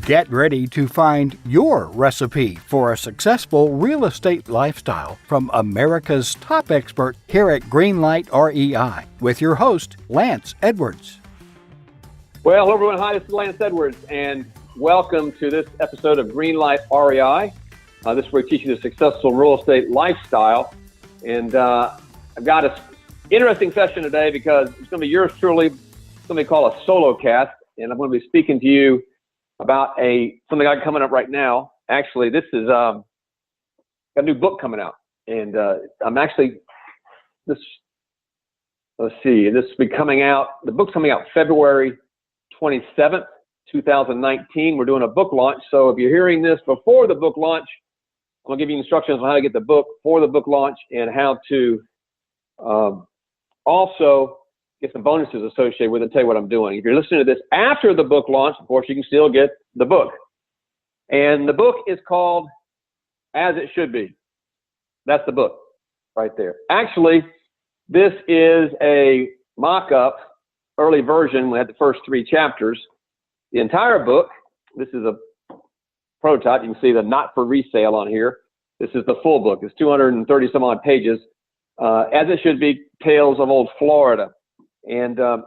Get ready to find your recipe for a successful real estate lifestyle from America's top expert here at Greenlight REI with your host, Lance Edwards. Well, hello everyone. Hi, this is Lance Edwards, and welcome to this episode of Greenlight REI. This is where we teach you the successful real estate lifestyle. And I've got an interesting session today because it's going to be yours truly. It's going to be called a Solocast, and I'm going to be speaking to you about something I got coming up right now. Actually, this is got a new book coming out, and let's see, this will be coming out. The book's coming out February 27th, 2019. We're doing a book launch, so if you're hearing this before the book launch, I'm going to give you instructions on how to get the book for the book launch and how to also get some bonuses associated with it and tell you what I'm doing. If you're listening to this after the book launch, of course, you can still get the book. And the book is called As It Should Be. That's the book right there. Actually, this is a mock-up, early version. We had the first 3 chapters. The entire book, this is a prototype. You can see the not for resale on here. This is the full book. It's 230 some odd pages. As It Should Be, Tales of Old Florida. And I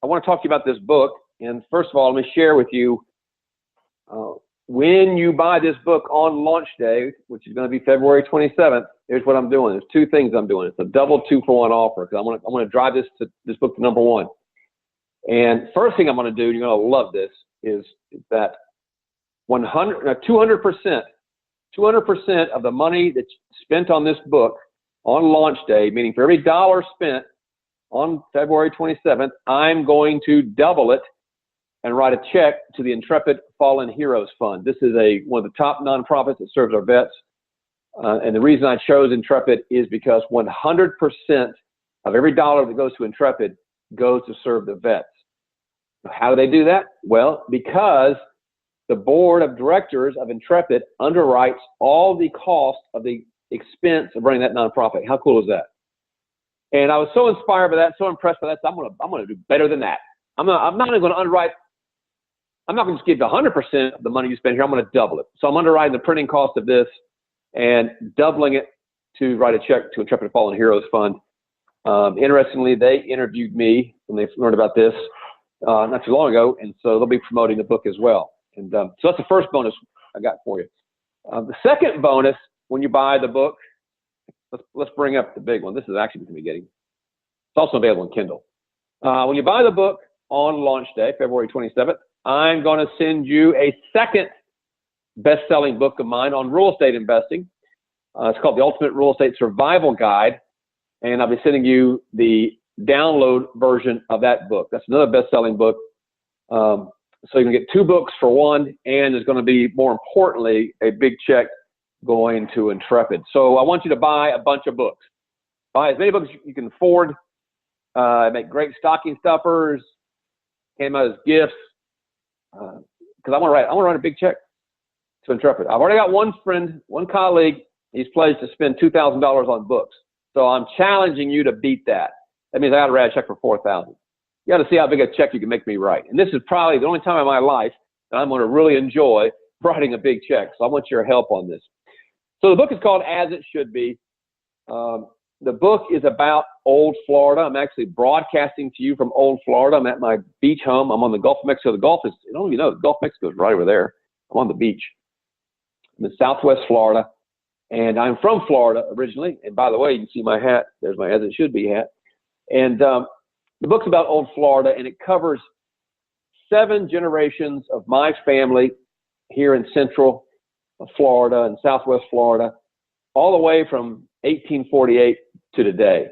want to talk to you about this book. And first of all, let me share with you, when you buy this book on launch day, which is going to be February 27th, here's what I'm doing. There's 2 things I'm doing. It's a double 2-for-1 offer because I want to drive this book to number 1. And first thing I'm going to do, and you're going to love this, is that 200% of the money that's spent on this book on launch day, meaning for every dollar spent on February 27th, I'm going to double it and write a check to the Intrepid Fallen Heroes Fund. This is one of the top nonprofits that serves our vets. And the reason I chose Intrepid is because 100% of every dollar that goes to Intrepid goes to serve the vets. How do they do that? Well, because the board of directors of Intrepid underwrites all the cost of the expense of running that nonprofit. How cool is that? And I was so inspired by that, so impressed by that. So I'm gonna do better than that. I'm not going to underwrite. I'm not going to just give you 100% of the money you spend here. I'm going to double it. So I'm underwriting the printing cost of this and doubling it to write a check to Intrepid Fallen Heroes Fund. Interestingly, they interviewed me when they learned about this not too long ago, and so they'll be promoting the book as well. And so that's the first bonus I got for you. The second bonus, when you buy the book, let's bring up the big one. This is actually going to be getting. It's also available in Kindle. When you buy the book on launch day, February 27th, I'm going to send you a second best-selling book of mine on real estate investing. It's called The Ultimate Real Estate Survival Guide, and I'll be sending you the download version of that book. That's another best-selling book. So you can get 2 books for one, and there's going to be, more importantly, a big check going to Intrepid. So I want you to buy a bunch of books. Buy as many books as you can afford. Make great stocking stuffers. Came out as gifts. Because I want to write a big check to Intrepid. I've already got one friend, one colleague. He's pledged to spend $2,000 on books. So I'm challenging you to beat that. That means I got to write a check for $4,000. You got to see how big a check you can make me write. And this is probably the only time in my life that I'm going to really enjoy writing a big check. So I want your help on this. So the book is called As It Should Be. The book is about Old Florida. I'm actually broadcasting to you from Old Florida. I'm at my beach home. I'm on the Gulf of Mexico. The Gulf is, I don't even know, the Gulf of Mexico is right over there. I'm on the beach. I'm in Southwest Florida. And I'm from Florida originally. And by the way, you can see my hat. There's my As It Should Be hat. And the book's about Old Florida, and it covers 7 generations of my family here in Central Florida and Southwest Florida, all the way from 1848 to today.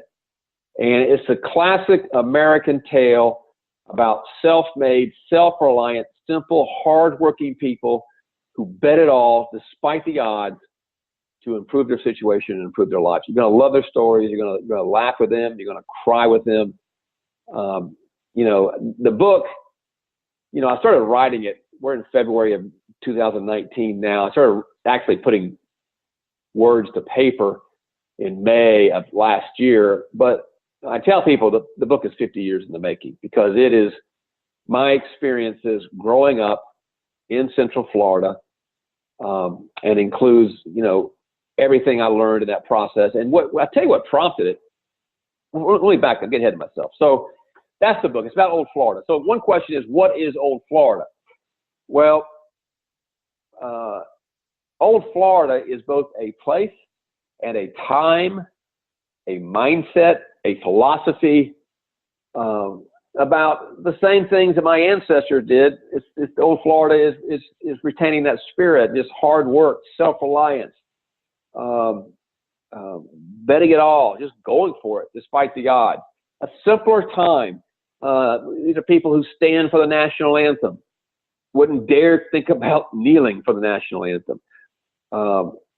And it's a classic American tale about self-made, self-reliant, simple, hardworking people who bet it all despite the odds to improve their situation and improve their lives. You're going to love their stories. You're going to laugh with them. You're going to cry with them. The book, I started writing it. We're in February of 2019 now. I started actually putting words to paper in May of last year. But I tell people that the book is 50 years in the making because it is my experiences growing up in Central Florida, and includes, everything I learned in that process. And I tell you what prompted it. Let me back up, I'm getting ahead of myself. So that's the book. It's about Old Florida. So one question is, what is Old Florida? Well, Old Florida is both a place and a time, a mindset, a philosophy, about the same things that my ancestors did. It's Old Florida is retaining that spirit, just hard work, self-reliance, betting it all, just going for it despite the odds. A simpler time. These are people who stand for the national anthem, wouldn't dare think about kneeling for the national anthem.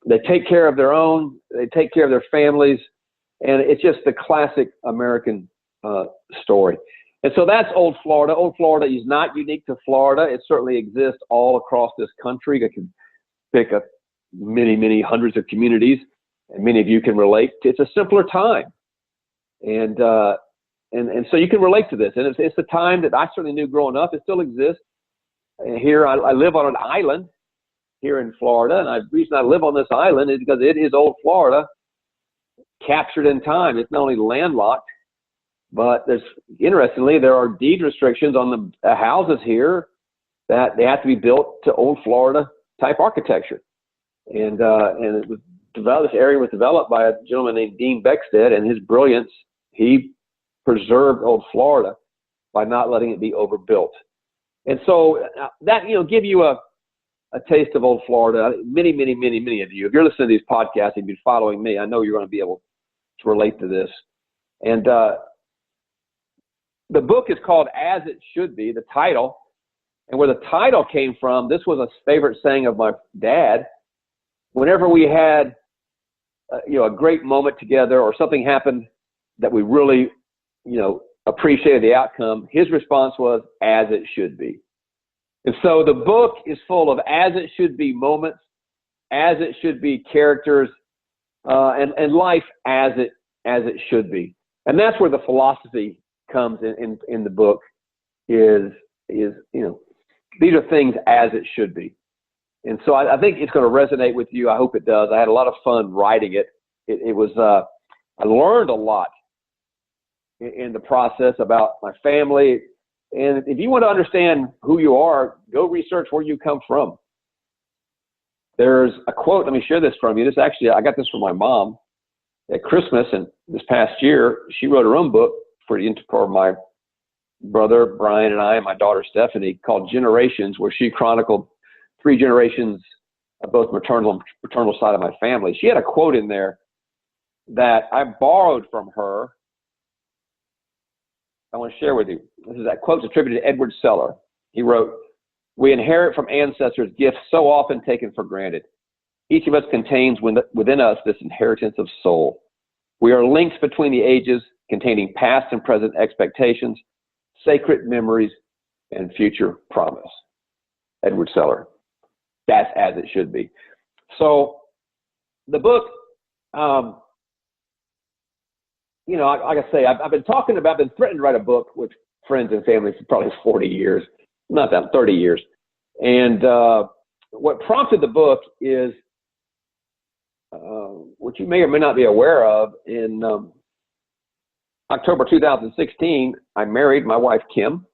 They take care of their own, they take care of their families, and it's just the classic American story. And so that's Old Florida. Old Florida is not unique to Florida. It certainly exists all across this country. I can pick up many hundreds of communities, and many of you can relate. It's a simpler time. And so you can relate to this. And it's a time that I certainly knew growing up. It still exists. And here, I live on an island here in Florida. And the reason I live on this island is because it is Old Florida, captured in time. It's not only landlocked, but interestingly, there are deed restrictions on the houses here that they have to be built to Old Florida type architecture. And it was developed, this area was developed by a gentleman named Dean Beckstead, and his brilliance, he preserved Old Florida by not letting it be overbuilt. And so that, give you a taste of Old Florida. Many of you, if you're listening to these podcasts and you've been following me, I know you're going to be able to relate to this. And the book is called As It Should Be, the title. And where the title came from, this was a favorite saying of my dad. Whenever we had, a great moment together or something happened that we really, appreciated the outcome, his response was, as it should be. And so the book is full of as it should be moments, as it should be characters, and life as it should be. And that's where the philosophy comes in the book is these are things as it should be. And so I think it's going to resonate with you. I hope it does. I had a lot of fun writing it. It was, I learned a lot in the process about my family. And if you want to understand who you are, go research where you come from. There's a quote, let me share this from you. This actually, I got this from my mom at Christmas, and this past year, she wrote her own book for my brother, Brian, and I, and my daughter, Stephanie, called Generations, where she chronicled 3 generations of both maternal and paternal side of my family. She had a quote in there that I borrowed from her. I want to share with you. That quote's attributed to Edward Seller. He wrote, "We inherit from ancestors gifts so often taken for granted. Each of us contains within us this inheritance of soul. We are links between the ages, containing past and present expectations, sacred memories, and future promise." Edward Seller. That's as it should be. So the book, like I say, I've been threatening to write a book with friends and family for probably 40 years, not that, 30 years. And what prompted the book is what you may or may not be aware of. In October 2016, I married my wife, Kim.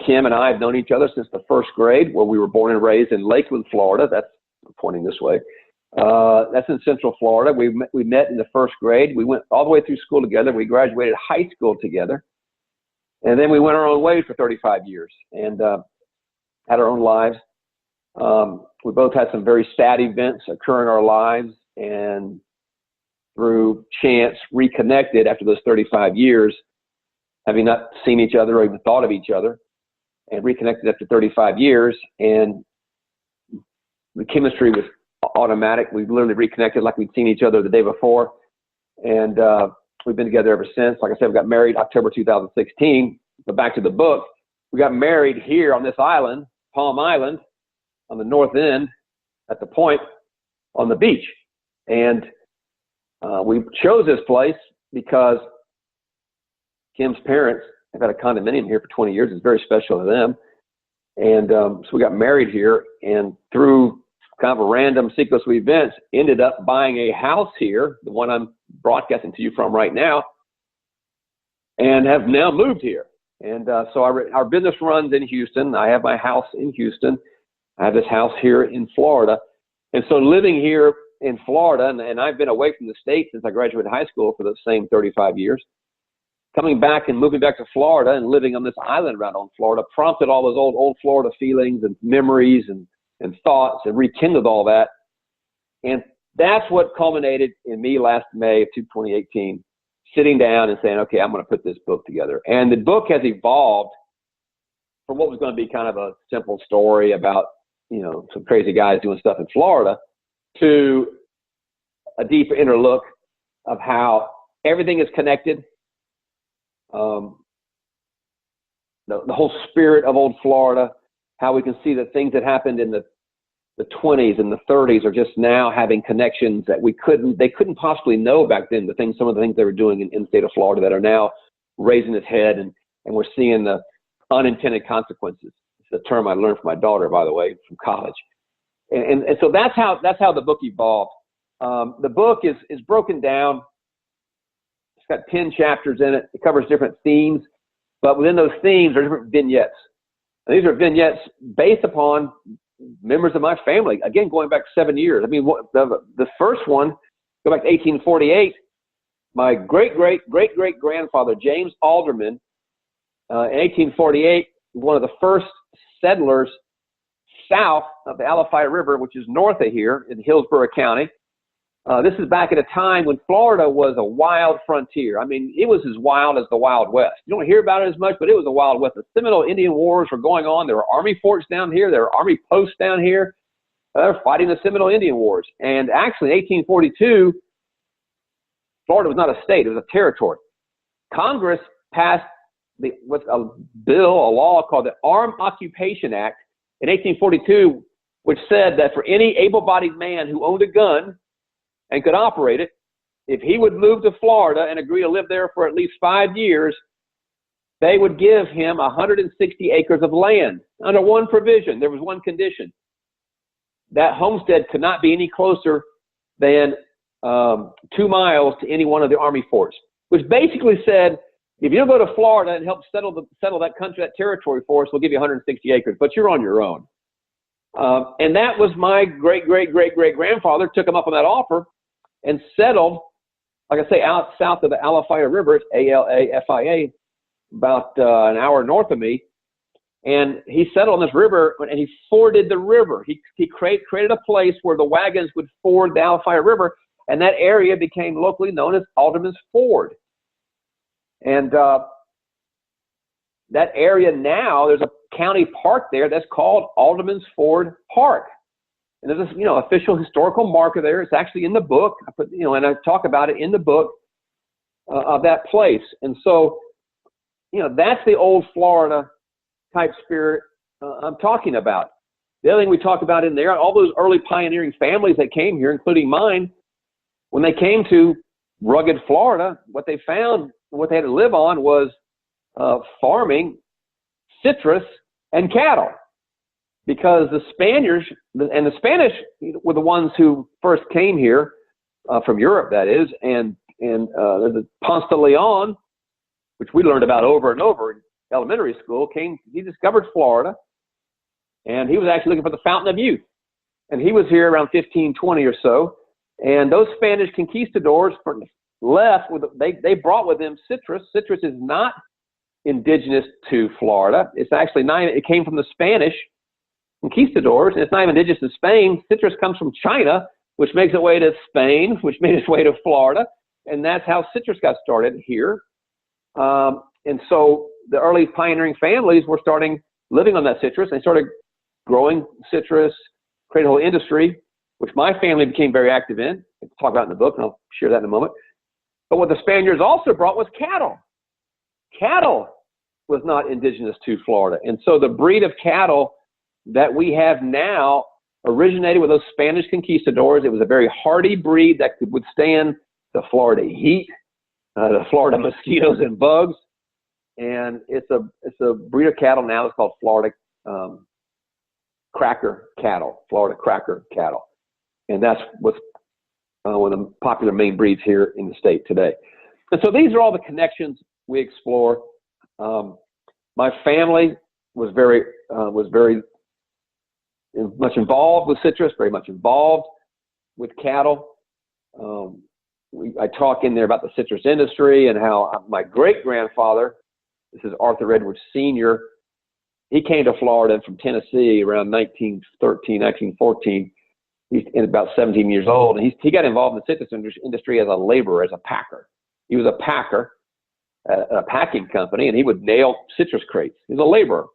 Kim and I have known each other since the first grade, where we were born and raised in Lakeland, Florida. That's pointing this way. That's in Central Florida. We met in the first grade. We went all the way through school together. We graduated high school together. And then we went our own ways for 35 years and had our own lives. We both had some very sad events occur in our lives, and through chance reconnected after those 35 years, having not seen each other or even thought of each other, and reconnected after 35 years. And the chemistry was automatic. We literally reconnected like we'd seen each other the day before. And we've been together ever since. Like I said, we got married October 2016. But back to the book, we got married here on this island, Palm Island, on the north end, at the point on the beach. And we chose this place because Kim's parents have had a condominium here for 20 years. It's very special to them. And so we got married here, and through kind of a random sequence of events, ended up buying a house here, the one I'm broadcasting to you from right now, and have now moved here. And so our business runs in Houston. I have my house in Houston. I have this house here in Florida. And so living here in Florida, and I've been away from the States since I graduated high school for the same 35 years, coming back and moving back to Florida and living on this island around on Florida prompted all those old Florida feelings and memories and thoughts, and rekindled all that. And that's what culminated in me last May of 2018, sitting down and saying, okay, I'm going to put this book together. And the book has evolved from what was going to be kind of a simple story about, some crazy guys doing stuff in Florida, to a deeper inner look of how everything is connected. The whole spirit of old Florida, how we can see that things that happened in the 20s and the 30s are just now having connections that they couldn't possibly know back then. Some of the things they were doing in the state of Florida that are now raising its head, and we're seeing the unintended consequences. It's a term I learned from my daughter, by the way, from college. And so that's how the book evolved. The book is broken down. It's got 10 chapters in it. It covers different themes, but within those themes are different vignettes. And these are vignettes based upon members of my family, again, going back 7 years. I mean, the first one, go back to 1848, my great-great-great-great-grandfather, James Alderman, in 1848, one of the first settlers south of the Alafaya River, which is north of here in Hillsborough County. This is back at a time when Florida was a wild frontier. I mean, it was as wild as the Wild West. You don't hear about it as much, but it was a Wild West. The Seminole Indian Wars were going on. There were army forts down here. There were army posts down here. They were fighting the Seminole Indian Wars. And actually, in 1842, Florida was not a state. It was a territory. Congress passed a law called the Armed Occupation Act in 1842, which said that for any able-bodied man who owned a gun and could operate it, if he would move to Florida and agree to live there for at least 5 years, they would give him 160 acres of land under one provision. There was one condition. That homestead could not be any closer than 2 miles to any one of the army forts, which basically said, if you don't go to Florida and help settle that country, that territory for us, we'll give you 160 acres, but you're on your own. And that was my great-great-great-great-grandfather took him up on that offer and settled, like I say, out south of the Alafaya River. It's Alafia, about an hour north of me. And he settled on this river, and he forded the river. He created a place where the wagons would ford the Alafaya River, and that area became locally known as Alderman's Ford. And that area now, there's a county park there that's called Alderman's Ford Park. And there's this, official historical marker there. It's actually in the book. And I talk about it in the book of that place. And so, that's the old Florida type spirit I'm talking about. The other thing we talk about in there, all those early pioneering families that came here, including mine, when they came to rugged Florida, what they found, what they had to live on was farming, citrus, and cattle. Because the Spaniards and the Spanish were the ones who first came here from Europe, that is, and the Ponce de Leon, which we learned about over and over in elementary school, he discovered Florida, and he was actually looking for the Fountain of Youth. And he was here around 1520 or so, and those Spanish conquistadors they brought with them citrus. Citrus is not indigenous to Florida. It's actually not. It came from the Spanish conquistadors, and it's not even indigenous to Spain. Citrus comes from China, which makes its way to Spain, which made its way to Florida, and that's how citrus got started here. And so the early pioneering families were living on that citrus. They started growing citrus, created a whole industry, which my family became very active in. I'll talk about in the book, and I'll share that in a moment. But what the Spaniards also brought was cattle. Cattle was not indigenous to Florida. And so the breed of cattle that we have now originated with those Spanish conquistadors. It was a very hardy breed that could withstand the Florida heat, the Florida mosquitoes and bugs. And it's a breed of cattle now that's called Florida cracker cattle, Florida cracker cattle. And that's what's one of the popular main breeds here in the state today. And so these are all the connections we explore. My family was very much involved with citrus, very much involved with cattle. I talk in there about the citrus industry and how my great-grandfather, this is Arthur Edwards Sr., he came to Florida from Tennessee around 1913, 1914. He's about 17 years old, and he got involved in the citrus industry as a laborer, as a packer. He was a packer at a packing company, and he would nail citrus crates. He was a laborer.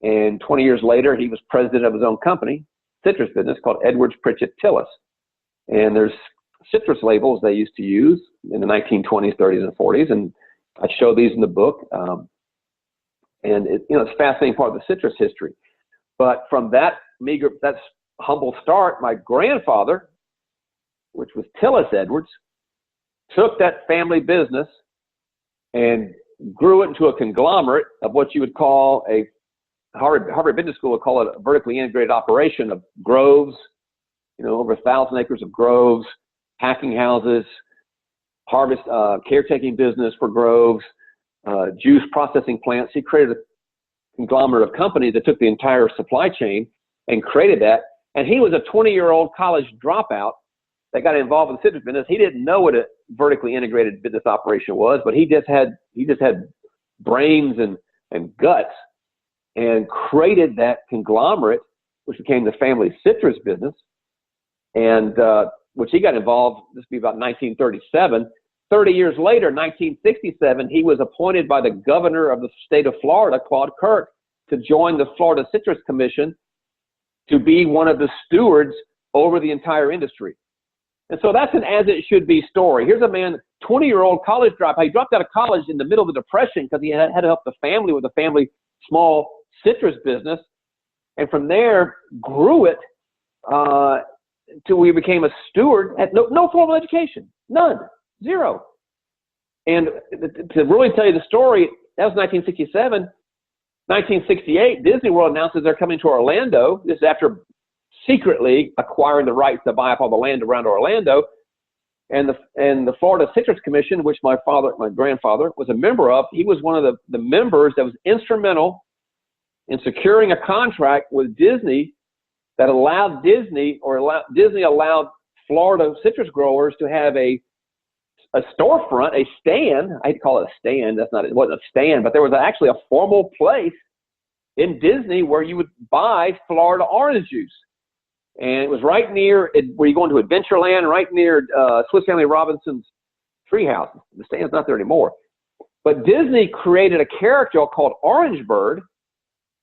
And 20 years later, he was president of his own company, citrus business, called Edwards Pritchett Tillis. And there's citrus labels they used to use in the 1920s, 30s, and 40s, and I show these in the book. And it's a fascinating part of the citrus history. But from that meager, that's humble start, my grandfather, which was Tillis Edwards, took that family business and grew it into a conglomerate of what you would call a Harvard Business School would call it a vertically integrated operation of groves, over 1,000 acres of groves, packing houses, harvest, caretaking business for groves, juice processing plants. He created a conglomerate of companies that took the entire supply chain and created that. And he was a 20-year-old college dropout that got involved in the citrus business. He didn't know what a vertically integrated business operation was, but he just had brains and guts, and created that conglomerate, which became the family citrus business, and which he got involved. This would be about 1937. 30 years later, 1967, he was appointed by the governor of the state of Florida, Claude Kirk, to join the Florida Citrus Commission to be one of the stewards over the entire industry. And so that's an as-it-should-be story. Here's a man, 20-year-old college dropout. He dropped out of college in the middle of the Depression because he had to help the family with a family small citrus business. And from there, grew it until we became a steward. Had no formal education, none, zero. And to really tell you the story, that was 1967. 1968, Disney World announces they're coming to Orlando. This is after secretly acquiring the rights to buy up all the land around Orlando. And the Florida Citrus Commission, which my grandfather was a member of, he was one of the members that was instrumental in securing a contract with Disney that allowed Disney allowed Florida citrus growers to have a storefront, a stand. I hate to call it a stand. It wasn't a stand, but there was actually a formal place in Disney where you would buy Florida orange juice. And it was right near where you go into Adventureland, right near Swiss Family Robinson's treehouse. The stand's not there anymore. But Disney created a character called Orange Bird,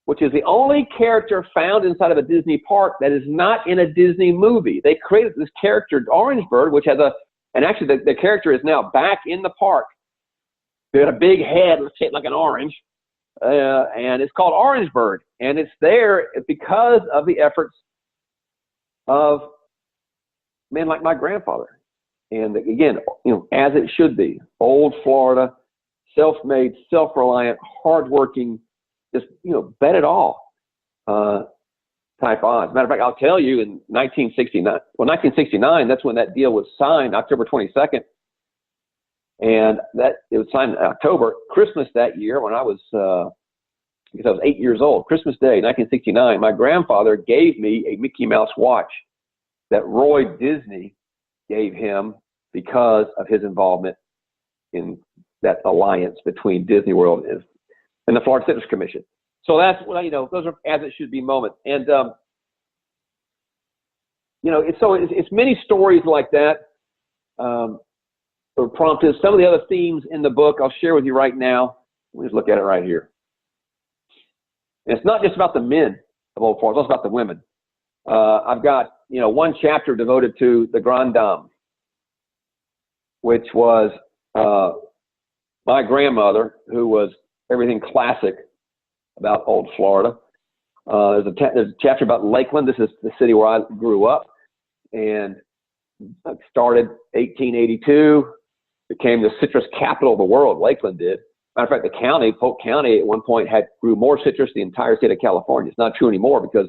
which is the only character found inside of a Disney park that is not in a Disney movie. They created this character, Orange Bird, which has and actually the character is now back in the park. They had a big head, shaped like an orange, and it's called Orange Bird. And it's there because of the efforts of men like my grandfather. And again, as it should be, old Florida, self-made, self-reliant, hardworking, just, bet it all type odds. Matter of fact, I'll tell you in 1969, that's when that deal was signed, October 22nd. And it was signed in October. Christmas that year, when I was 8 years old, Christmas Day, 1969, my grandfather gave me a Mickey Mouse watch that Roy Disney gave him because of his involvement in that alliance between Disney World and the Florida Citrus Commission. So that's those are as it should be moments. And it's many stories like that or prompted. Some of the other themes in the book I'll share with you right now. Let's look at it right here. And it's not just about the men of Old Florida, it's also about the women. I've got one chapter devoted to the Grande Dame, which was my grandmother, who was everything classic about Old Florida. There's a chapter about Lakeland. This is the city where I grew up, and it started 1882, became the citrus capital of the world. Lakeland did. Matter of fact, the county, Polk County, at one point grew more citrus than the entire state of California. It's not true anymore because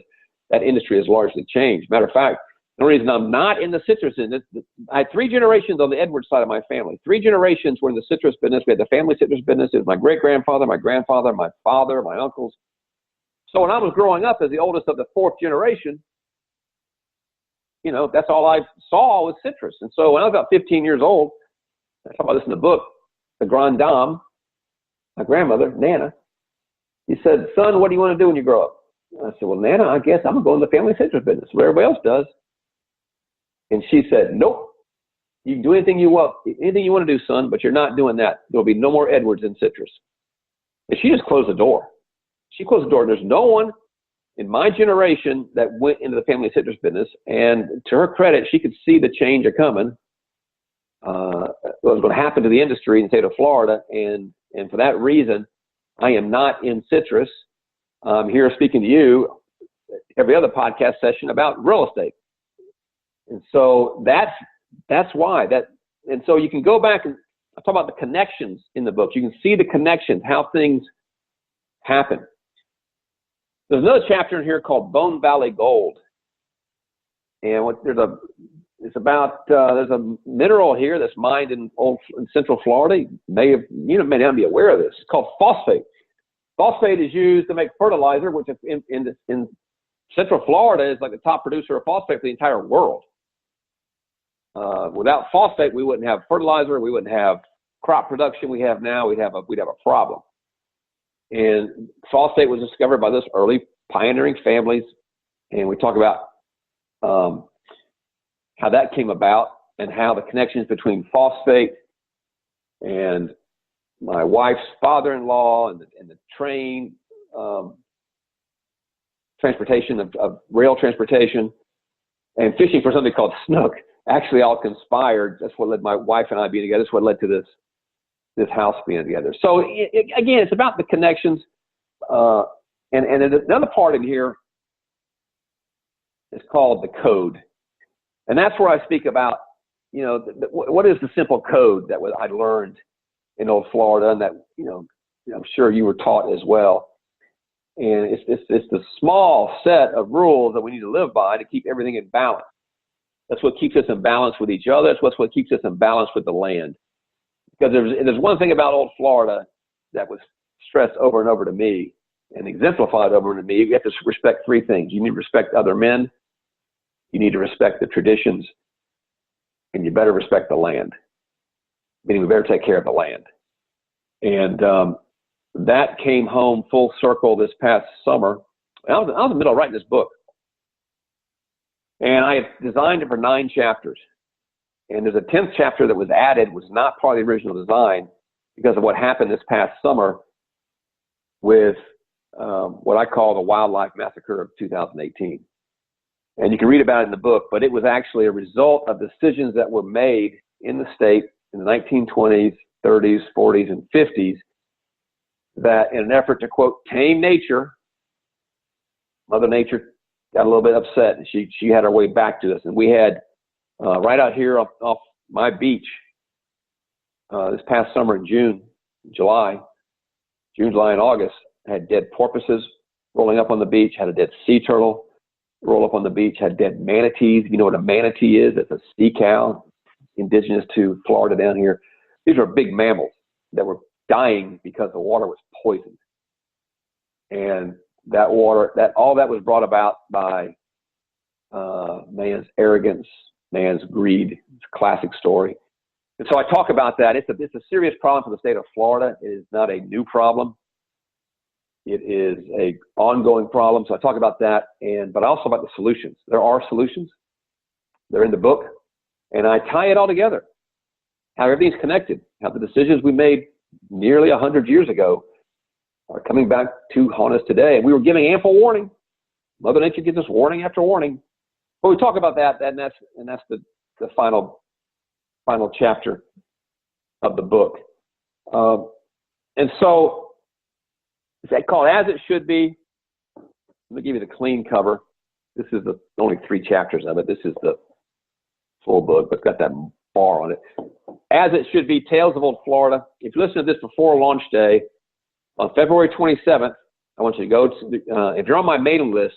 that industry has largely changed. Matter of fact, the reason I'm not in the citrus industry, I had 3 generations on the Edwards side of my family. 3 generations were in the citrus business. We had the family citrus business. It was my great-grandfather, my grandfather, my father, my uncles. So when I was growing up as the oldest of the 4th generation, you know, that's all I saw was citrus. And so when I was about 15 years old, I talk about this in the book, the Grande Dame, my grandmother, Nana, he said, son, what do you want to do when you grow up? I said, well, Nana, I guess I'm going to go in the family citrus business, where everybody else does. And she said, nope, you can do anything you want to do, son, but you're not doing that. There'll be no more Edwards in citrus. And she just closed the door. She closed the door. There's no one in my generation that went into the family citrus business. And to her credit, she could see the change coming. What was going to happen to the industry in the state of Florida. And for that reason, I am not in citrus. I'm here speaking to you every other podcast session about real estate. And so that's why that, and so you can go back and I talk about the connections in the book. You can see the connections, how things happen. There's another chapter in here called Bone Valley Gold. And there's a mineral here that's mined in Central Florida. You may not be aware of this. It's called phosphate. Phosphate is used to make fertilizer, which in Central Florida is like the top producer of phosphate for the entire world. Without phosphate, we wouldn't have fertilizer. We wouldn't have crop production we have now. We'd have a problem. And phosphate was discovered by those early pioneering families. And we talk about how that came about and how the connections between phosphate and my wife's father-in-law and the train transportation of rail transportation and fishing for something called snook actually all conspired. That's what led my wife and I being together. That's what led to this house being together. So again, it's about the connections. And another part in here is called the code. And that's where I speak about, you know, what is the simple code that I learned in old Florida and that, you know, I'm sure you were taught as well. And it's the small set of rules that we need to live by to keep everything in balance. That's what keeps us in balance with each other. That's what keeps us in balance with the land. Because there's one thing about old Florida that was stressed over and over to me and exemplified over to me. You have to respect 3 things. You need to respect other men. You need to respect the traditions. And you better respect the land. Meaning we better take care of the land. And that came home full circle this past summer. I was in the middle of writing this book. And I had designed it for 9 chapters. And there's a 10th chapter that was added, was not part of the original design because of what happened this past summer with what I call the wildlife massacre of 2018. And you can read about it in the book, but it was actually a result of decisions that were made in the state in the 1920s, 30s, 40s, and 50s that in an effort to, quote, tame nature, Mother Nature got a little bit upset, and she had her way back to us. And we had right out here off my beach this past summer in June, July, and August, had dead porpoises rolling up on the beach, had a dead sea turtle roll up on the beach, had dead manatees. You know what a manatee is? It's a sea cow, indigenous to Florida down here. These were big mammals that were dying because the water was poisoned. And that water, all that was brought about by man's arrogance, man's greed. It's a classic story. And so I talk about that. It's a serious problem for the state of Florida. It is not a new problem. It is a ongoing problem. So I talk about that, but also about the solutions. There are solutions. They're in the book. And I tie it all together. How everything's connected. How the decisions we made nearly 100 years ago are coming back to haunt us today. And we were giving ample warning. Mother Nature gives us warning after warning. But we talk about that, and that's the final chapter of the book. And so it's called As It Should Be. Let me give you the clean cover. This is only 3 chapters of it. This is the full book, but it's got that bar on it. As It Should Be, Tales of Old Florida. If you listen to this before launch day, on February 27th, I want you to go to if you're on my mailing list,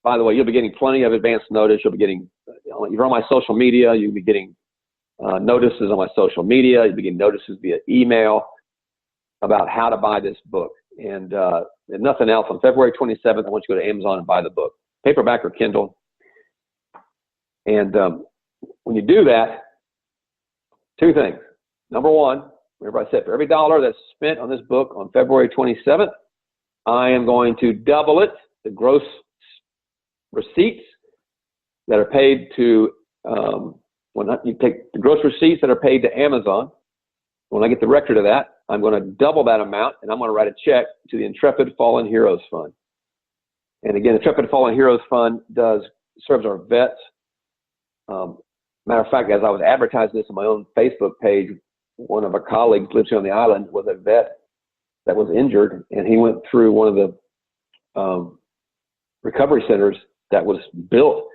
by the way, you'll be getting plenty of advance notice. You'll be getting, if you're on my social media, you'll be getting notices on my social media. You'll be getting notices via email about how to buy this book. And if nothing else, on February 27th, I want you to go to Amazon and buy the book, paperback or Kindle. And when you do that, two things. Number one, remember I said for every dollar that's spent on this book on February 27th, I am going to double it, the gross receipts that are paid to, you take the gross receipts that are paid to Amazon. When I get the record of that, I'm going to double that amount, and I'm going to write a check to the Intrepid Fallen Heroes Fund. And again, the Intrepid Fallen Heroes Fund serves our vets. Matter of fact, as I was advertising this on my own Facebook page, one of our colleagues lives here on the island was a vet that was injured, and he went through one of the recovery centers that was built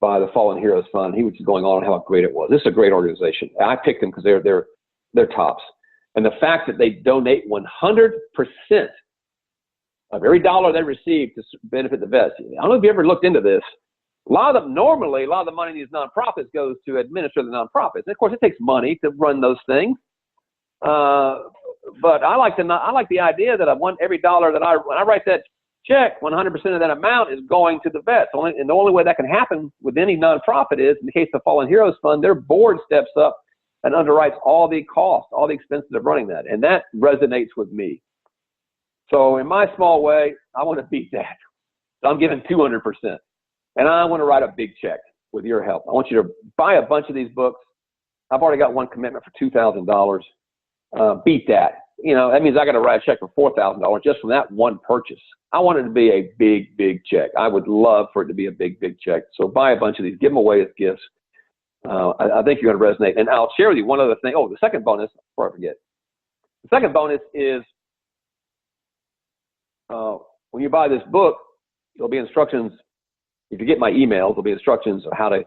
by the Fallen Heroes Fund. He was going on how great it was. This is a great organization. I picked them because they're tops. And the fact that they donate 100% of every dollar they receive to benefit the vets. I don't know if you ever looked into this. Normally, a lot of the money in these nonprofits goes to administer the nonprofits. And of course, it takes money to run those things. But I like the idea that I want every dollar that when I write that check, 100% of that amount is going to the vets. And the only way that can happen with any nonprofit is, in the case of the Fallen Heroes Fund, their board steps up and underwrites all the costs, all the expenses of running that. And that resonates with me. So in my small way, I want to beat that. So I'm giving 200%. And I want to write a big check with your help. I want you to buy a bunch of these books. I've already got one commitment for $2,000. Beat that. That means I got to write a check for $4,000 just from that one purchase. I want it to be a big, big check. I would love for it to be a big, big check. So buy a bunch of these. Give them away as gifts. I think you're going to resonate. And I'll share with you one other thing. Oh, the second bonus, before I forget. The second bonus is when you buy this book, there'll be instructions. If you get my emails, there'll be instructions on how to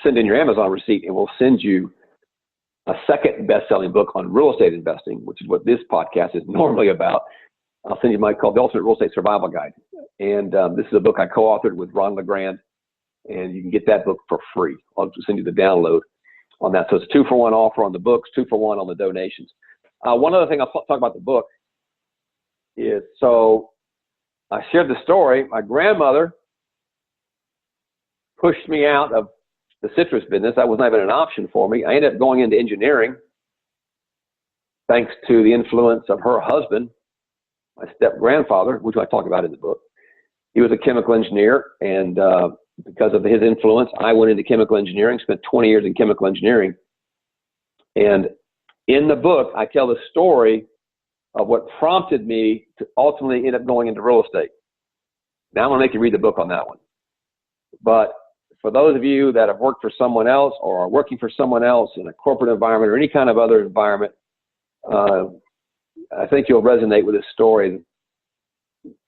send in your Amazon receipt, and we'll send you a second best-selling book on real estate investing, which is what this podcast is normally about. I'll send you mine called The Ultimate Real Estate Survival Guide. And this is a book I co-authored with Ron LeGrand, and you can get that book for free. I'll send you the download on that. So it's a 2-for-1 offer on the books, 2-for-1 on the donations. One other thing I'll talk about the book is, so I shared the story. My grandmother pushed me out of the citrus business. That was not even an option for me. I ended up going into engineering thanks to the influence of her husband, my step-grandfather, which I talk about in the book. He was a chemical engineer, and because of his influence, I went into chemical engineering, spent 20 years in chemical engineering. And in the book, I tell the story of what prompted me to ultimately end up going into real estate. Now I'm going to make you read the book on that one. But for those of you that have worked for someone else or are working for someone else in a corporate environment or any kind of other environment, I think you'll resonate with this story.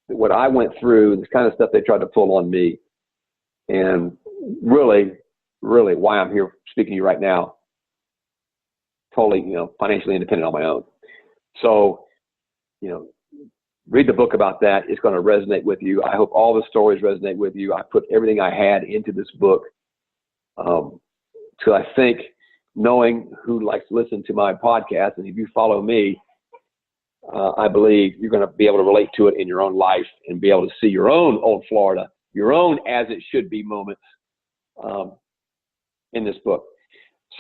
What I went through, this kind of stuff they tried to pull on me, and really, really why I'm here speaking to you right now, totally, financially independent on my own. So, read the book about that. It's going to resonate with you. I hope all the stories resonate with you. I put everything I had into this book. So I think, knowing who likes to listen to my podcast, and if you follow me, I believe you're going to be able to relate to it in your own life and be able to see your own old Florida, your own as it should be moments in this book.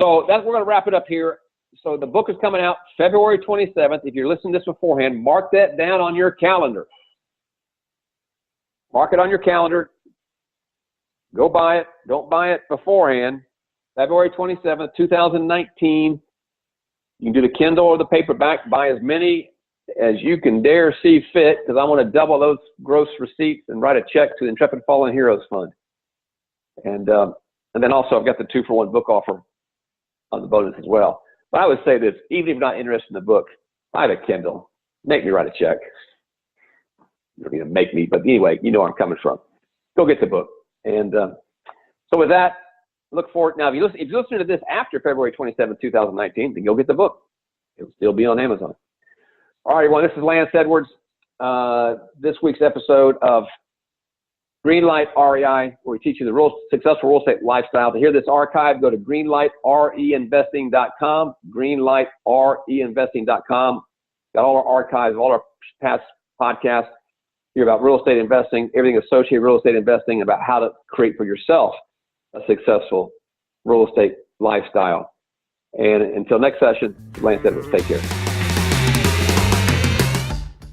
So we're going to wrap it up here. So the book is coming out February 27th. If you're listening to this beforehand, mark that down on your calendar. Mark it on your calendar. Go buy it. Don't buy it beforehand. February 27th, 2019. You can do the Kindle or the paperback. Buy as many as you can dare see fit, because I want to double those gross receipts and write a check to the Intrepid Fallen Heroes Fund. And then also I've got the 2-for-1 book offer on the bonus as well. But I would say this, even if you're not interested in the book, buy the Kindle. Make me write a check. You're going to make me, but anyway, you know where I'm coming from. Go get the book. And so with that, look forward. Now, if you listen to this after February 27, 2019, then go get the book. It'll still be on Amazon. All right, everyone, this is Lance Edwards. This week's episode of Greenlight REI, where we teach you the successful real estate lifestyle. To hear this archive, go to greenlightreinvesting.com, greenlightreinvesting.com. Got all our archives, all our past podcasts, hear about real estate investing, everything associated with real estate investing, about how to create for yourself a successful real estate lifestyle. And until next session, Lance Edwards, take care.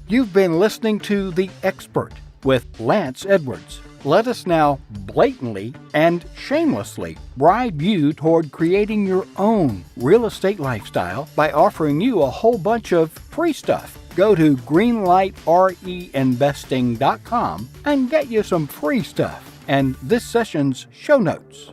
You've been listening to The Expert with Lance Edwards. Let us now blatantly and shamelessly bribe you toward creating your own real estate lifestyle by offering you a whole bunch of free stuff. Go to greenlightreinvesting.com and get you some free stuff and this session's show notes.